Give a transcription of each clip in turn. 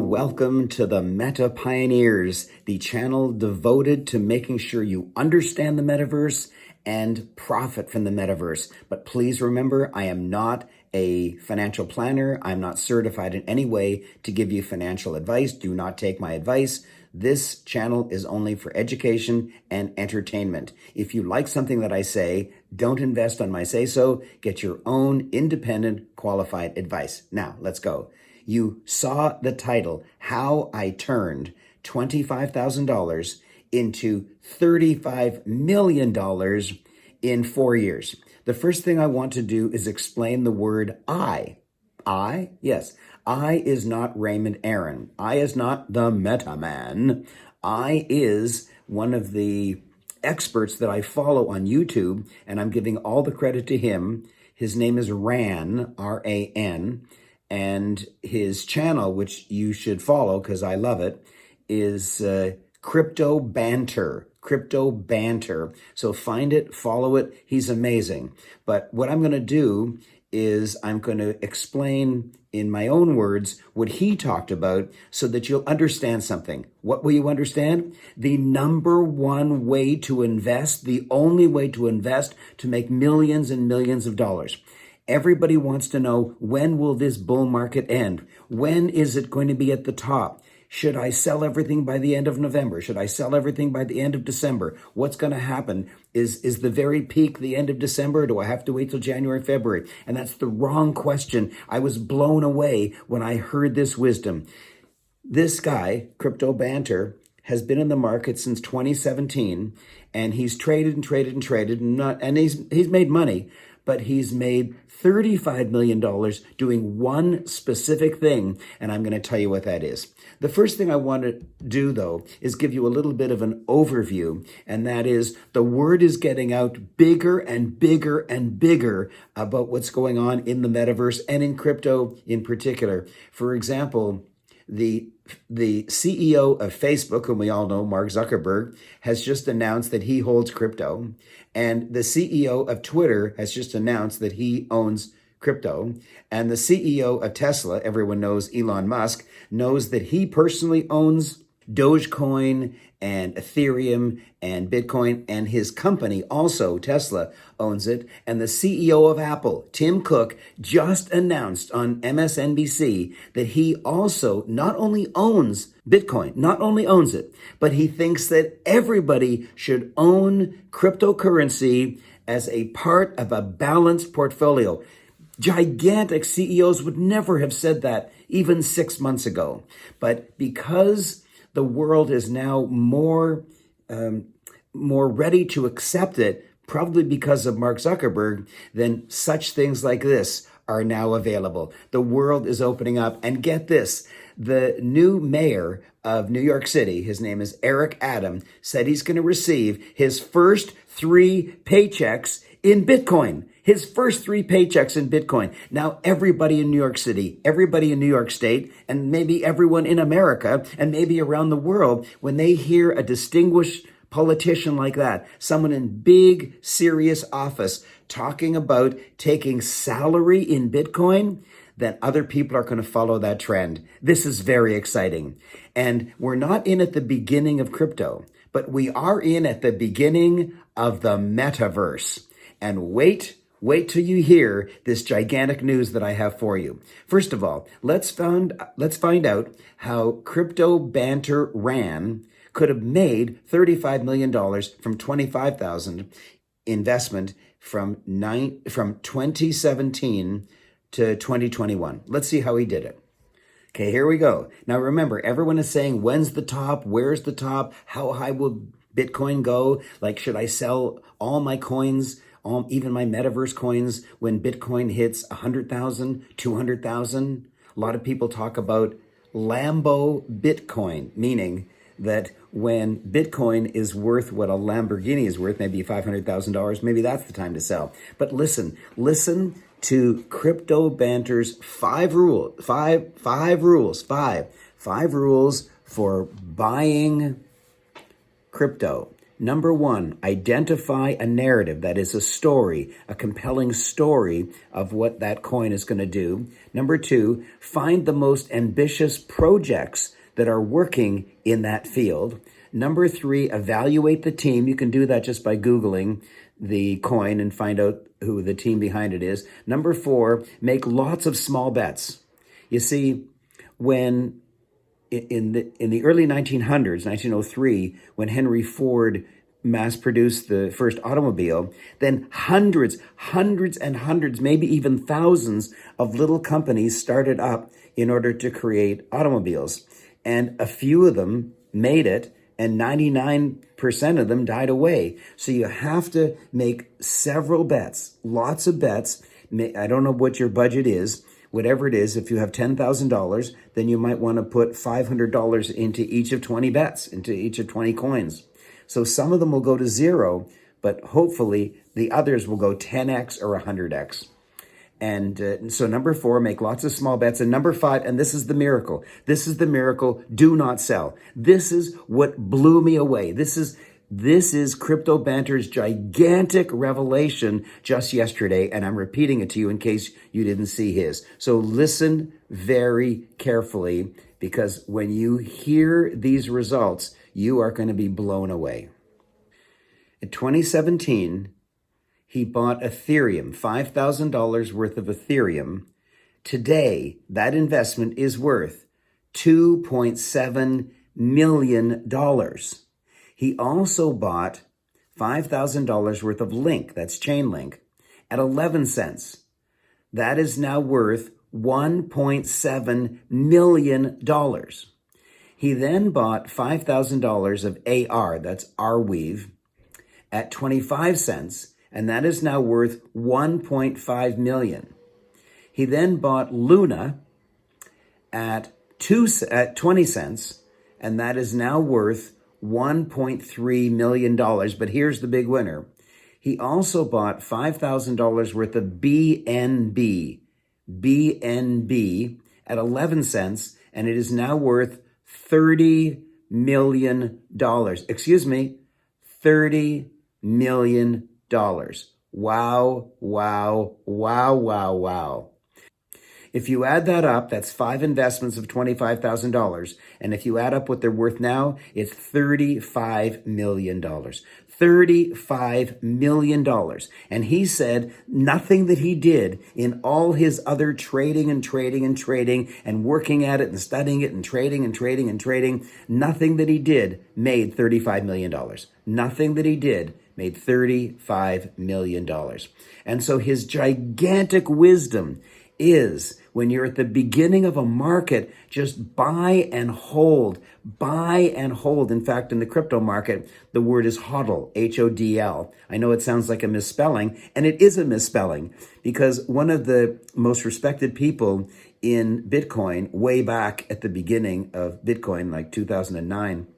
and welcome to the Meta Pioneers, the channel devoted to making sure you understand the metaverse and profit from the metaverse. But please remember, I am not a financial planner. I'm not certified in any way to give you financial advice. Do not take my advice. This channel is only for education and entertainment. If you like something that I say, don't invest on my say-so. Get your own independent, qualified advice. Now, let's go. You saw the title, How I Turned $25,000 into $35 million in 4 years. The first thing I want to do is explain the word I. I? Yes. I is not Raymond Aaron. I is not the Meta Man. I is one of the experts that I follow on YouTube, and I'm giving all the credit to him. His name is Ran, R-A-N, and his channel, which you should follow because I love it, is Crypto Banter. Crypto Banter. So find it, follow it. He's amazing. But what I'm going to do is I'm going to explain in my own words what he talked about so that you'll understand something. What will you understand? The number one way to invest, the only way to invest to make millions and millions of dollars. Everybody wants to know, when will this bull market end? When is it going to be at the top? Should I sell everything by the end of November? Should I sell everything by the end of December? What's going to happen? Is the very peak the end of December? Do I have to wait till January, February? And that's the wrong question. I was blown away when I heard this wisdom. This guy, Crypto Banter, has been in the market since 2017, and he's traded and traded and traded, and he's made money, but he's made $35 million doing one specific thing, and I'm going to tell you what that is. The first thing I want to do, though, is give you a little bit of an overview, and that is the word is getting out bigger and bigger and bigger about what's going on in the metaverse and in crypto in particular. For example, the CEO of Facebook, whom we all know, Mark Zuckerberg, has just announced that he holds crypto. And the CEO of Twitter has just announced that he owns crypto. And the CEO of Tesla, everyone knows Elon Musk, knows that he personally owns Dogecoin and Ethereum and Bitcoin, and his company also, Tesla, owns it. And the CEO of Apple, Tim Cook, just announced on MSNBC that he also not only owns Bitcoin, not only owns it, but he thinks that everybody should own cryptocurrency as a part of a balanced portfolio. Gigantic CEOs would never have said that even 6 months ago. But because the world is now more ready to accept it, probably because of Mark Zuckerberg, then such things like this are now available. The world is opening up. And get this, the new mayor of New York City, his name is Eric Adams, said he's going to receive his first 3 paychecks in Bitcoin. His first 3 paychecks in Bitcoin. Now, everybody in New York City, everybody in New York State, and maybe everyone in America, and maybe around the world, when they hear a distinguished politician like that, someone in big, serious office talking about taking salary in Bitcoin, then other people are going to follow that trend. This is very exciting. And we're not in at the beginning of crypto, but we are in at the beginning of the metaverse. And wait till you hear this gigantic news that I have for you. First of all, let's find out how Crypto Banter Ran could have made $35 million from $25,000 investment from 2017 to 2021. Let's see how he did it. Okay, here we go. Now remember, everyone is saying, when's the top? Where's the top? How high will Bitcoin go? Like, should I sell all my coins, even my metaverse coins, when Bitcoin hits 100,000, 200,000? A lot of people talk about Lambo Bitcoin, meaning that when Bitcoin is worth what a Lamborghini is worth, maybe $500,000, maybe that's the time to sell. But listen to Crypto Banter's 5 rules for buying crypto. Number one, identify a narrative, that is a story, a compelling story of what that coin is going to do. Number two, find the most ambitious projects that are working in that field. Number three, evaluate the team. You can do that just by Googling the coin and find out who the team behind it is. Number four, make lots of small bets. You see, when in the early 1900s, 1903, when Henry Ford mass produced the first automobile, then hundreds and hundreds, maybe even thousands of little companies started up in order to create automobiles. And a few of them made it, and 99% of them died away. So you have to make several bets, lots of bets. I don't know what your budget is. Whatever it is, if you have $10,000, then you might want to put $500 into each of 20 bets, into each of 20 coins. So some of them will go to zero, but hopefully the others will go 10x or 100x. And so number four, make lots of small bets. And number five, and this is the miracle. This is the miracle. Do not sell. This is what blew me away. This is Crypto Banter's gigantic revelation just yesterday, and I'm repeating it to you in case you didn't see his. So listen very carefully, because when you hear these results, you are going to be blown away. In 2017, he bought Ethereum, $5,000 worth of Ethereum. Today, that investment is worth $2.7 million. He also bought $5,000 worth of Link, that's Chainlink, at 11 cents. That is now worth $1.7 million. He then bought $5,000 of AR, that's Arweave, at 25 cents, and that is now worth $1.5 million. He then bought Luna at 20 cents, and that is now worth $1.3 million. But here's the big winner. He also bought $5,000 worth of BNB at 11 cents, and it is now worth $30 million. Excuse me, $30 million. Wow, wow, wow, wow, wow. If you add that up, that's 5 investments of $25,000. And if you add up what they're worth now, it's $35 million. $35 million. And he said nothing that he did in all his other trading and working at it and studying it and trading, nothing that he did made $35 million. Nothing that he did made $35 million. And so his gigantic wisdom is, when you're at the beginning of a market, just buy and hold, buy and hold. In fact, in the crypto market, the word is hodl, H-O-D-L. I know it sounds like a misspelling, and it is a misspelling, because one of the most respected people in Bitcoin, way back at the beginning of Bitcoin, like 2009,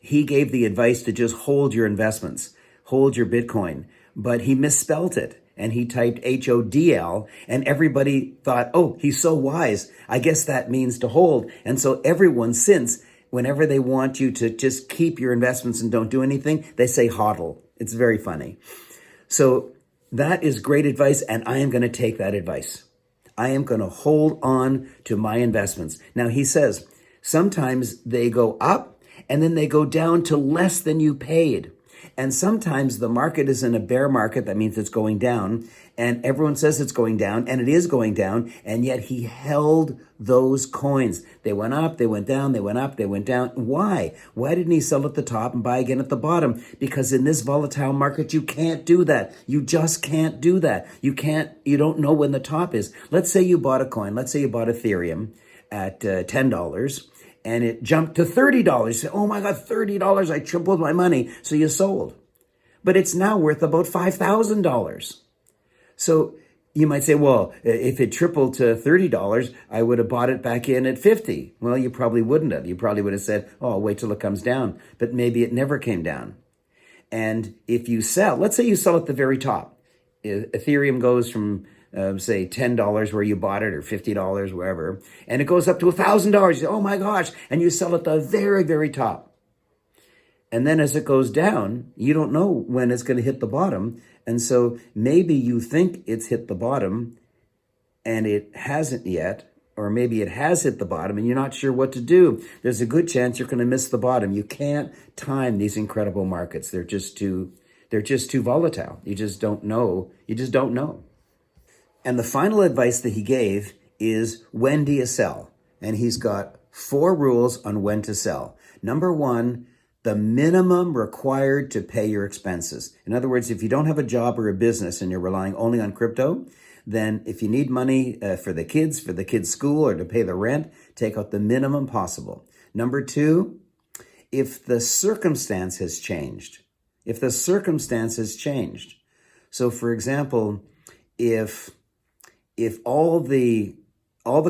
he gave the advice to just hold your investments, hold your Bitcoin, but he misspelt it. And he typed H-O-D-L, and everybody thought, oh, he's so wise. I guess that means to hold. And so everyone since, whenever they want you to just keep your investments and don't do anything, they say hodl. It's very funny. So that is great advice, and I am going to take that advice. I am going to hold on to my investments. Now, he says, sometimes they go up, and then they go down to less than you paid. And sometimes the market is in a bear market. That means it's going down. And everyone says it's going down, and it is going down. And yet he held those coins. They went up, they went down, they went up, they went down. Why? Why didn't he sell at the top and buy again at the bottom? Because in this volatile market, you can't do that. You just can't do that. You don't know when the top is. Let's say you bought a coin. Let's say you bought Ethereum at $10. And it jumped to $30. You say, oh my God, $30, I tripled my money. So you sold. But it's now worth about $5,000. So you might say, well, if it tripled to $30, I would have bought it back in at $50. Well, you probably wouldn't have. You probably would have said, oh, I'll wait till it comes down. But maybe it never came down. And if you sell, let's say you sell at the very top. Ethereum goes from say $10 where you bought it, or $50, wherever, and it goes up to $1,000. You say, oh my gosh, and you sell at the very, very top. And then as it goes down, you don't know when it's going to hit the bottom. And so maybe you think it's hit the bottom and it hasn't yet, or maybe it has hit the bottom and you're not sure what to do. There's a good chance you're going to miss the bottom. You can't time these incredible markets. They're just too volatile. You just don't know. You just don't know. And the final advice that he gave is, when do you sell? And he's got 4 rules on when to sell. Number 1, the minimum required to pay your expenses. In other words, if you don't have a job or a business and you're relying only on crypto, then if you need money for the kids' school, or to pay the rent, take out the minimum possible. Number 2, if the circumstance has changed. If the circumstance has changed. So for example, if all the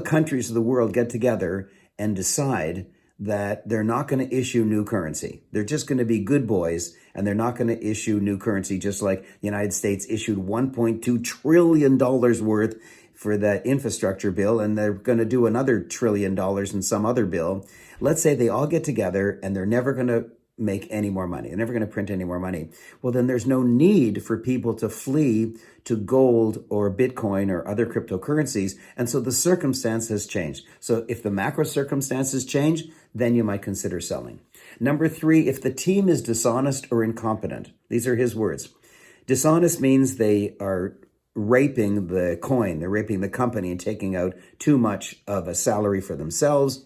countries of the world get together and decide that they're not going to issue new currency, they're just going to be good boys, and they're not going to issue new currency, just like the United States issued $1.2 trillion worth for that infrastructure bill, and they're going to do another $1 trillion in some other bill. Let's say they all get together and they're never going to make any more money. They're never going to print any more money. Well, then there's no need for people to flee to gold or Bitcoin or other cryptocurrencies. And so the circumstance has changed. So if the macro circumstances change, then you might consider selling. Number 3, if the team is dishonest or incompetent. These are his words. Dishonest means they are raping the coin. They're raping the company and taking out too much of a salary for themselves.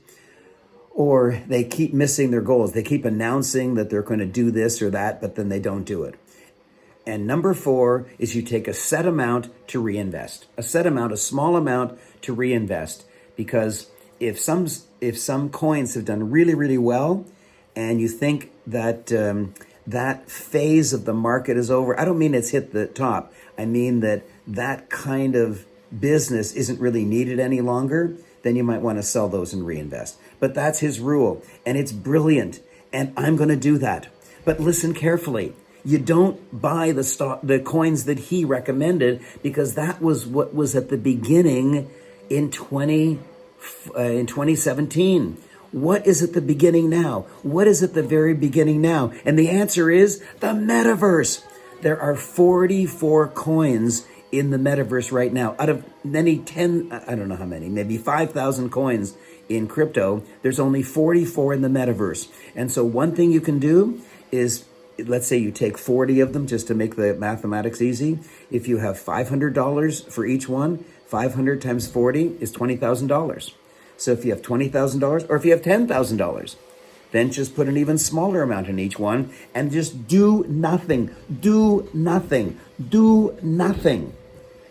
Or they keep missing their goals. They keep announcing that they're going to do this or that, but then they don't do it. And number 4 is you take a set amount to reinvest. A set amount, a small amount to reinvest. Because if some coins have done really, really well, and you think that that phase of the market is over, I don't mean it's hit the top. I mean that kind of business isn't really needed any longer, then you might want to sell those and reinvest. But that's his rule, and it's brilliant, and I'm going to do that. But listen carefully. You don't buy the coins that he recommended, because that was what was at the beginning in 2017. What is at the beginning now? What is at the very beginning now? And the answer is the Metaverse. There are 44 coins in the Metaverse right now. Out of many 10, I don't know how many, maybe 5,000 coins in crypto, there's only 44 in the Metaverse. And so one thing you can do is, let's say you take 40 of them just to make the mathematics easy. If you have $500 for each one, 500 times 40 is $20,000. So if you have $20,000, or if you have $10,000, then just put an even smaller amount in each one and just do nothing, do nothing, do nothing.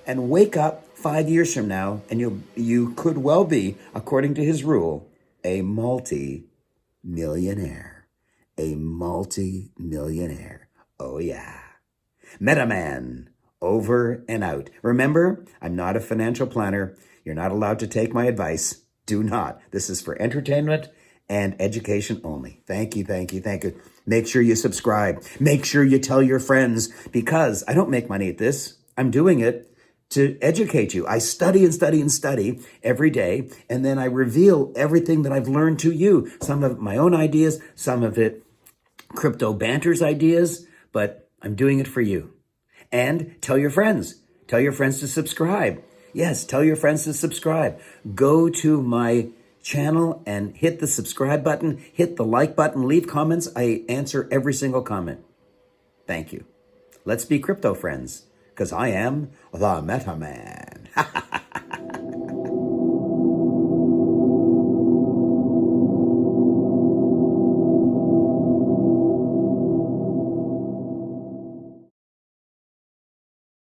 And wake up 5 years from now, and you could well be, according to his rule, a multi-millionaire. A multi-millionaire. Oh yeah. MetaMan, over and out. Remember, I'm not a financial planner. You're not allowed to take my advice. Do not. This is for entertainment and education only. Thank you, thank you, thank you. Make sure you subscribe. Make sure you tell your friends, because I don't make money at this. I'm doing it to educate you. I study and study and study every day, and then I reveal everything that I've learned to you. Some of my own ideas, some of it crypto banter's ideas, but I'm doing it for you. And tell your friends. Tell your friends to subscribe. Yes, tell your friends to subscribe. Go to my channel and hit the subscribe button, hit the like button, leave comments. I answer every single comment. Thank you. Let's be crypto friends, because I am the MetaMan.